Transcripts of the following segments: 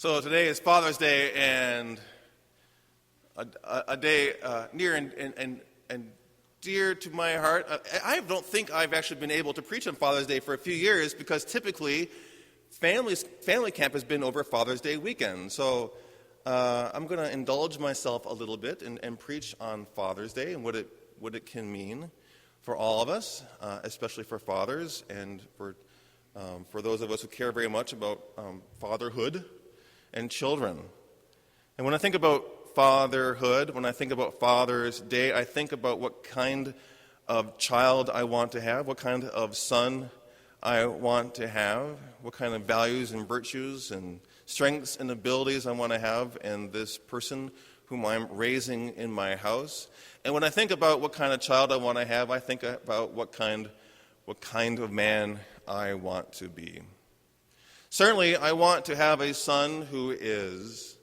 So today is Father's Day, and a day near and dear to my heart. I don't think I've actually been able to preach on Father's Day for a few years because typically family camp has been over Father's Day weekend. So I'm going to indulge myself a little bit and preach on Father's Day and what it can mean for all of us, especially for fathers and for those of us who care very much about fatherhood and children. And when I think about fatherhood, when I think about Father's Day, I think about what kind of child I want to have, what kind of son I want to have, what kind of values and virtues and strengths and abilities I want to have in this person whom I'm raising in my house. And when I think about what kind of child I want to have, I think about what kind of man I want to be. Certainly, I want to have a son who is,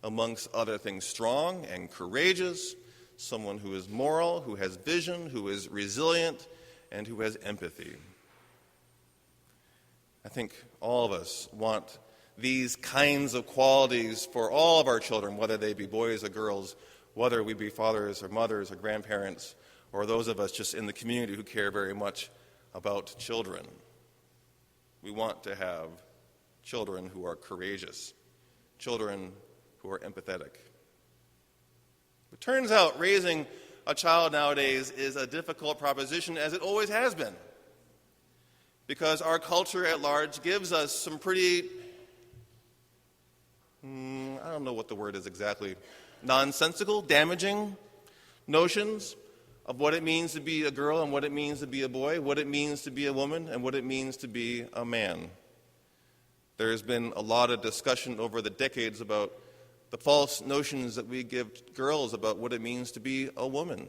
amongst other things, strong and courageous, someone who is moral, who has vision, who is resilient, and who has empathy. I think all of us want these kinds of qualities for all of our children, whether they be boys or girls, whether we be fathers or mothers or grandparents, or those of us just in the community who care very much about children. We want to have children who are courageous, children who are empathetic. It turns out raising a child nowadays is a difficult proposition, as it always has been, because our culture at large gives us some pretty, I don't know what the word is exactly, nonsensical, damaging notions of what it means to be a girl and what it means to be a boy, what it means to be a woman and what it means to be a man. There's been a lot of discussion over the decades about the false notions that we give girls about what it means to be a woman.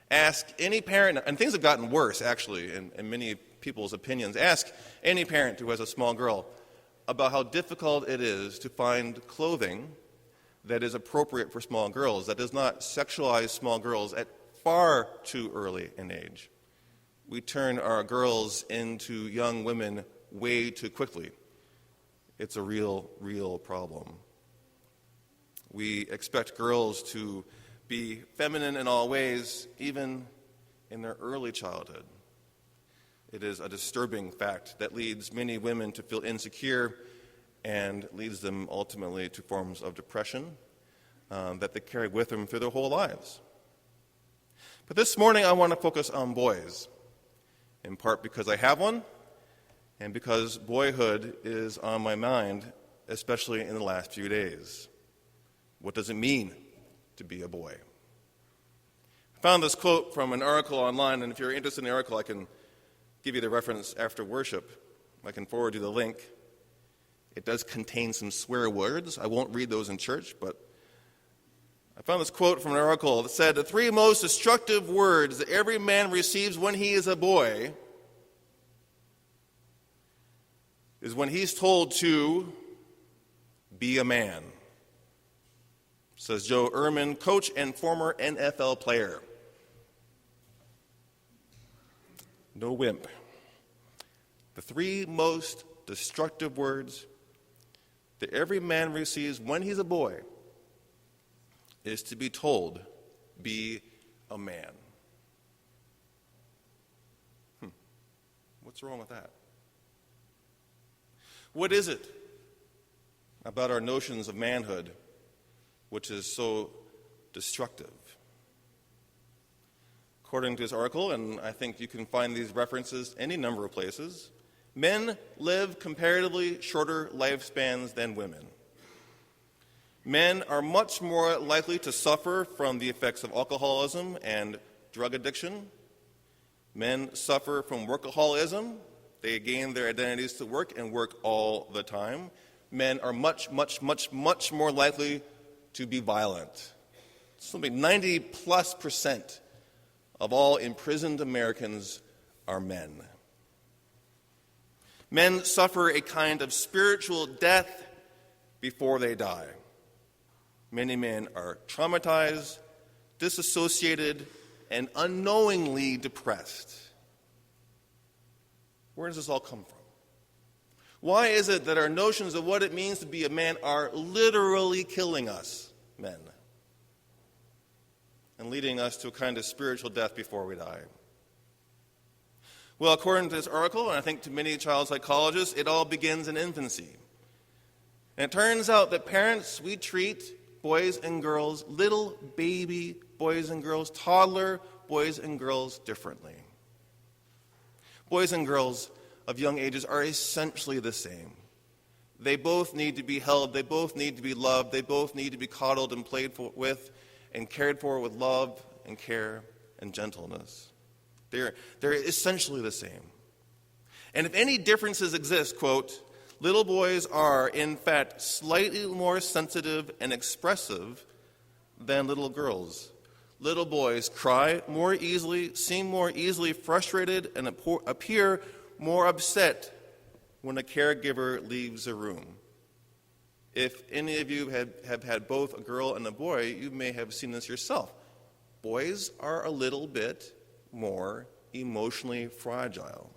Ask any parent, and things have gotten worse actually in many people's opinions. Ask any parent who has a small girl about how difficult it is to find clothing that is appropriate for small girls, that does not sexualize small girls at far too early an age. We turn our girls into young women way too quickly. It's a real problem. We expect girls to be feminine in all ways, even in their early childhood. It is a disturbing fact that leads many women to feel insecure and leads them ultimately to forms of depression that they carry with them through their whole lives. But this morning I want to focus on boys, in part because I have one, and because boyhood is on my mind, especially in the last few days. What does it mean to be a boy? I found this quote from an article online, and if you're interested in the article, I can give you the reference after worship. I can forward you the link. It does contain some swear words. I won't read those in church, but I found this quote from an article that said, "The three most destructive words that every man receives when he is a boy is when he's told to be a man," says Joe Ehrman, coach and former NFL player. No wimp. The three most destructive words that every man receives when he's a boy is to be told, be a man. What's wrong with that? What is it about our notions of manhood which is so destructive? According to this article, and I think you can find these references any number of places, men live comparatively shorter lifespans than women. Men are much more likely to suffer from the effects of alcoholism and drug addiction. Men suffer from workaholism. They gain their identities to work and work all the time. Men are much more likely to be violent. Something 90+% of all imprisoned Americans are men. Men suffer a kind of spiritual death before they die. Many men are traumatized, disassociated, and unknowingly depressed. Where does this all come from? Why is it that our notions of what it means to be a man are literally killing us, men, and leading us to a kind of spiritual death before we die? Well, according to this article, and I think to many child psychologists, it all begins in infancy. And it turns out that parents, we treat boys and girls, little baby boys and girls, toddler boys and girls differently. Boys and girls of young ages are essentially the same. They both need to be held, they both need to be loved, they both need to be coddled and played with and cared for with love and care and gentleness. They're essentially the same. And if any differences exist, quote, little boys are, in fact, slightly more sensitive and expressive than little girls. Little boys cry more easily, seem more easily frustrated, and appear more upset when a caregiver leaves a room. If any of you have had both a girl and a boy, you may have seen this yourself. Boys are a little bit more emotionally fragile.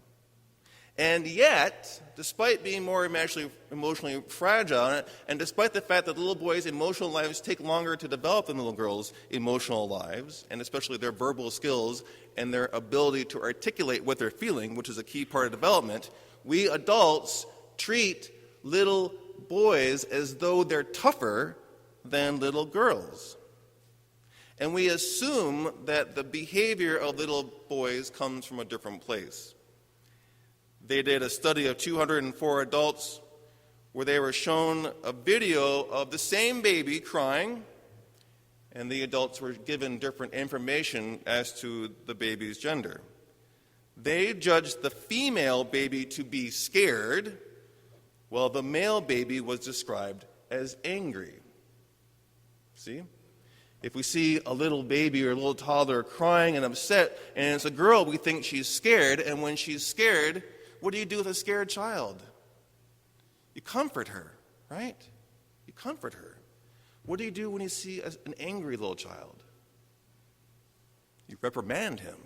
And yet, despite being more emotionally fragile, and despite the fact that little boys' emotional lives take longer to develop than little girls' emotional lives, and especially their verbal skills and their ability to articulate what they're feeling, which is a key part of development, we adults treat little boys as though they're tougher than little girls. And we assume that the behavior of little boys comes from a different place. They did a study of 204 adults where they were shown a video of the same baby crying, and the adults were given different information as to the baby's gender. They judged the female baby to be scared, while the male baby was described as angry. See? If we see a little baby or a little toddler crying and upset, and it's a girl, we think she's scared, and when she's scared, what do you do with a scared child? You comfort her, right? You comfort her. What do you do when you see an angry little child? You reprimand him.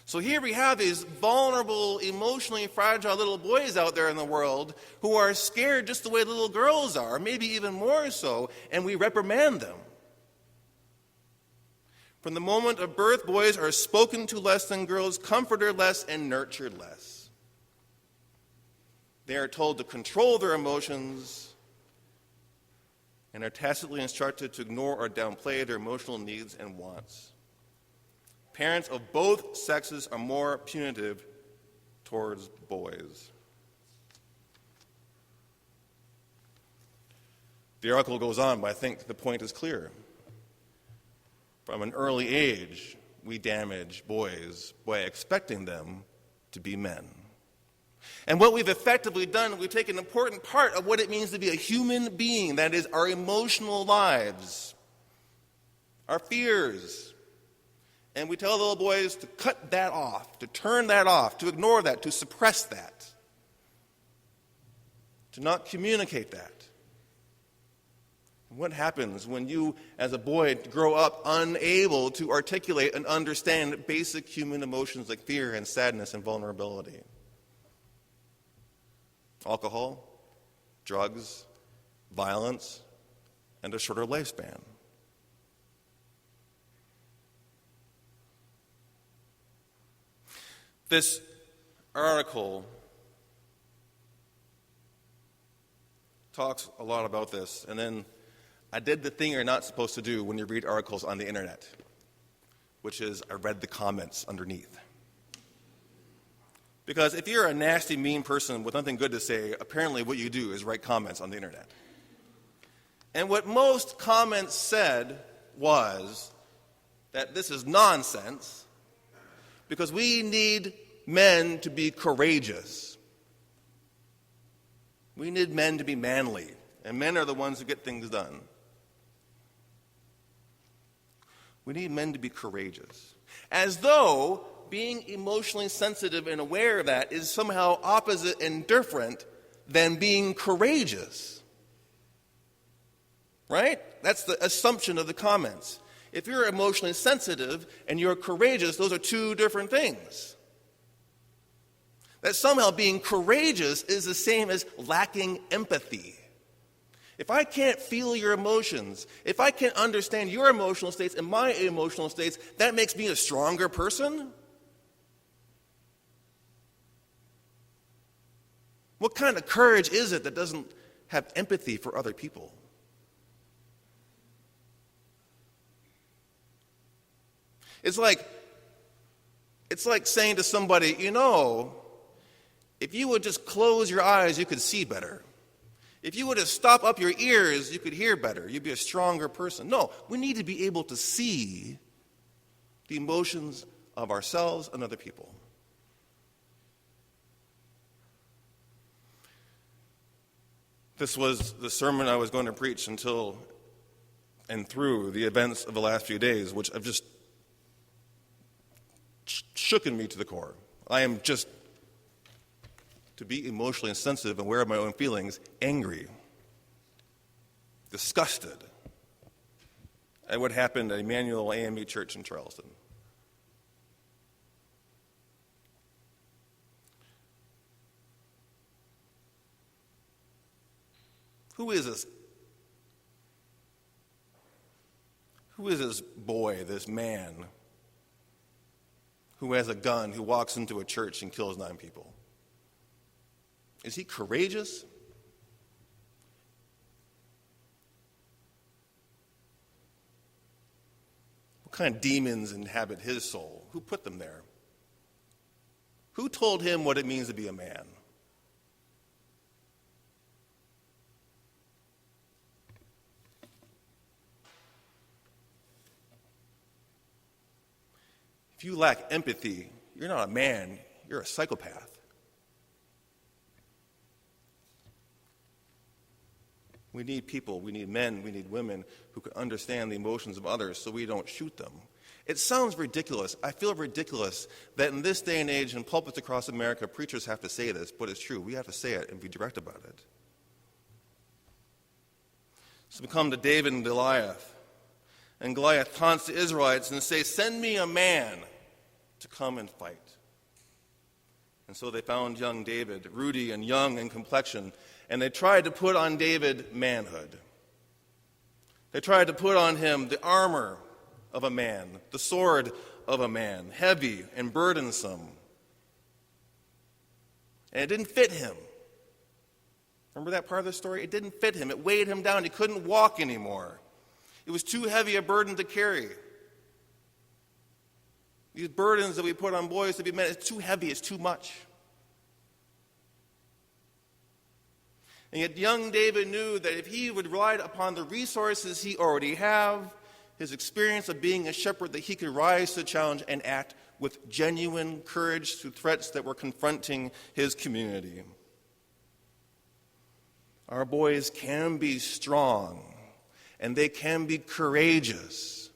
So here we have these vulnerable, emotionally fragile little boys out there in the world who are scared just the way little girls are, maybe even more so, and we reprimand them. From the moment of birth, boys are spoken to less than girls, comforted less, and nurtured less. They are told to control their emotions and are tacitly instructed to ignore or downplay their emotional needs and wants. Parents of both sexes are more punitive towards boys. The article goes on, but I think the point is clear. From an early age, we damage boys by expecting them to be men. And what we've effectively done, we've taken an important part of what it means to be a human being, that is, our emotional lives, our fears, and we tell little boys to cut that off, to turn that off, to ignore that, to suppress that, to not communicate that. What happens when you, as a boy, grow up unable to articulate and understand basic human emotions like fear and sadness and vulnerability? Alcohol, drugs, violence, and a shorter lifespan. This article talks a lot about this, and then I did the thing you're not supposed to do when you read articles on the internet, which is I read the comments underneath. Because if you're a nasty, mean person with nothing good to say, apparently what you do is write comments on the internet. And what most comments said was that this is nonsense, because we need men to be courageous. We need men to be manly, and men are the ones who get things done. We need men to be courageous. As though being emotionally sensitive and aware of that is somehow opposite and different than being courageous. Right? That's the assumption of the comments. If you're emotionally sensitive and you're courageous, those are two different things. That somehow being courageous is the same as lacking empathy. If I can't feel your emotions, if I can't understand your emotional states and my emotional states, that makes me a stronger person? What kind of courage is it that doesn't have empathy for other people? It's like saying to somebody, if you would just close your eyes, you could see better. If you would just stop up your ears, you could hear better. You'd be a stronger person. No, we need to be able to see the emotions of ourselves and other people. This was the sermon I was going to preach until and through the events of the last few days, which have just shooken me to the core. I am just, to be emotionally sensitive and aware of my own feelings, angry, disgusted at what happened at Emmanuel AME Church in Charleston. Who is this? Who is this boy, this man, who has a gun, who walks into a church and kills 9 people? Is he courageous? What kind of demons inhabit his soul? Who put them there? Who told him what it means to be a man? If you lack empathy, you're not a man, you're a psychopath. We need people, we need men, we need women who can understand the emotions of others so we don't shoot them. It sounds ridiculous. I feel ridiculous that in this day and age, in pulpits across America, preachers have to say this, but it's true. We have to say it and be direct about it. So we come to David and Goliath. And Goliath taunts the Israelites and says, "Send me a man to come and fight." And so they found young David, ruddy and young in complexion, and they tried to put on David manhood. They tried to put on him the armor of a man, the sword of a man, heavy and burdensome. And it didn't fit him. Remember that part of the story? It didn't fit him. It weighed him down. He couldn't walk anymore. It was too heavy a burden to carry. These burdens that we put on boys to be men, it's too heavy, it's too much. And yet young David knew that if he would rely upon the resources he already have, his experience of being a shepherd, that he could rise to the challenge and act with genuine courage to threats that were confronting his community. Our boys can be strong, and they can be courageous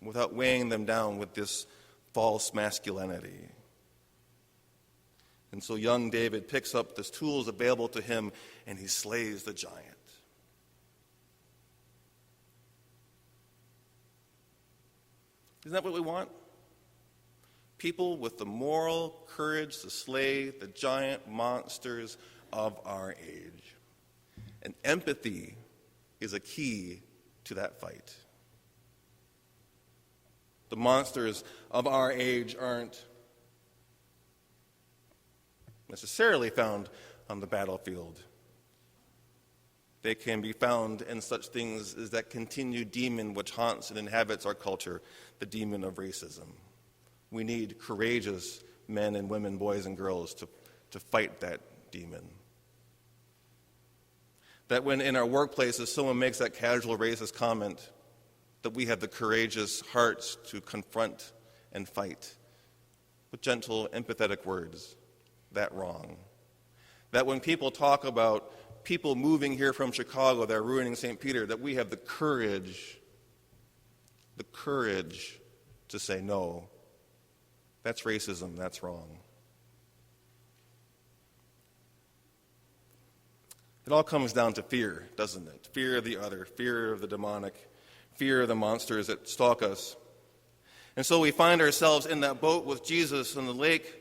without weighing them down with this false masculinity. And so young David picks up the tools available to him, and he slays the giant. Isn't that what we want? People with the moral courage to slay the giant monsters of our age. And empathy is a key to that fight. The monsters of our age aren't necessarily found on the battlefield. They can be found in such things as that continued demon which haunts and inhabits our culture, the demon of racism. We need courageous men and women, boys and girls, to fight that demon. That when in our workplaces someone makes that casual racist comment, that we have the courageous hearts to confront and fight with gentle, empathetic words that wrong. That when people talk about people moving here from Chicago that are ruining St. Peter, that we have the courage to say no. That's racism, that's wrong. It all comes down to fear, doesn't it? Fear of the other, fear of the demonic, fear of the monsters that stalk us. And so we find ourselves in that boat with Jesus on the lake,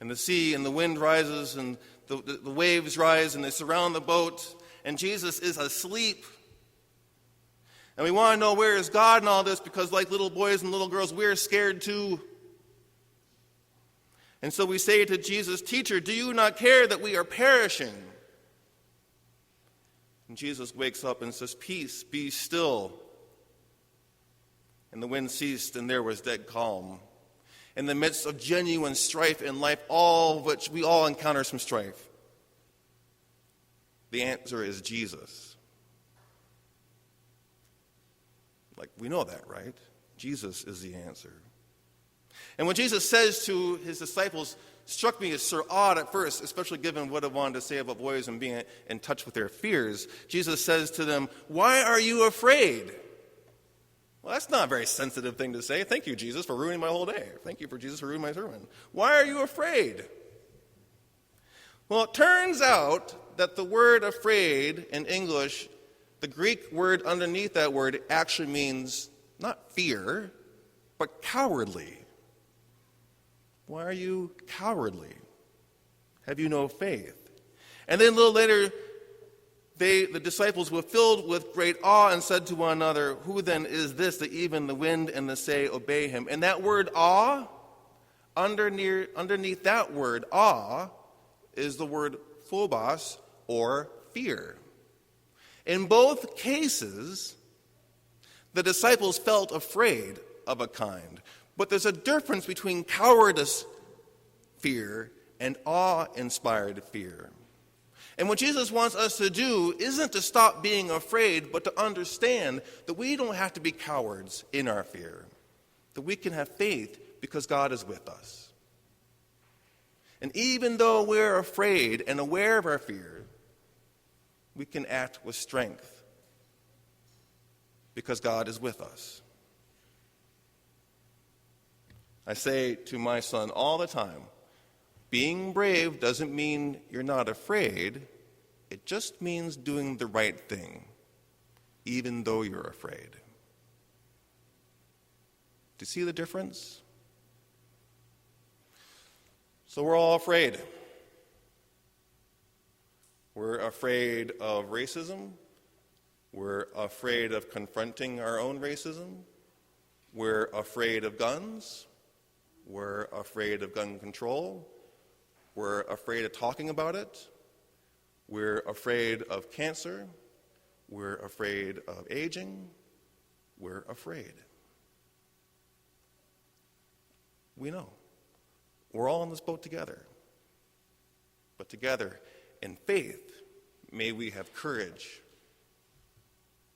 and the sea, and the wind rises, and the waves rise, and they surround the boat, and Jesus is asleep. And we want to know, where is God in all this? Because like little boys and little girls, we're scared too. And so we say to Jesus, "Teacher, do you not care that we are perishing?" And Jesus wakes up and says, "Peace, be still." And the wind ceased, and there was dead calm. In the midst of genuine strife in life, all of which we all encounter some strife, the answer is Jesus. Like, we know that, right? Jesus is the answer. And when Jesus says to his disciples, struck me as so odd at first, especially given what I wanted to say about boys and being in touch with their fears. Jesus says to them, "Why are you afraid?" Well, that's not a very sensitive thing to say. Thank you, Jesus, for ruining my whole day. Thank you, Jesus, for ruining my sermon. Why are you afraid? Well, it turns out that the word afraid in English, the Greek word underneath that word actually means not fear, but cowardly. Why are you cowardly? Have you no faith? And then a little later, the disciples were filled with great awe and said to one another, "Who then is this that even the wind and the sea obey him?" And that word awe, underneath that word awe, is the word phobos, or fear. In both cases, the disciples felt afraid of a kind. But there's a difference between cowardice fear and awe-inspired fear. And what Jesus wants us to do isn't to stop being afraid, but to understand that we don't have to be cowards in our fear, that we can have faith because God is with us. And even though we're afraid and aware of our fear, we can act with strength because God is with us. I say to my son all the time, being brave doesn't mean you're not afraid. It just means doing the right thing, even though you're afraid. Do you see the difference? So we're all afraid. We're afraid of racism. We're afraid of confronting our own racism. We're afraid of guns. We're afraid of gun control. We're afraid of talking about it. We're afraid of cancer. We're afraid of aging. We're afraid. We know. We're all in this boat together. But together, in faith, may we have courage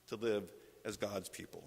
to live as God's people.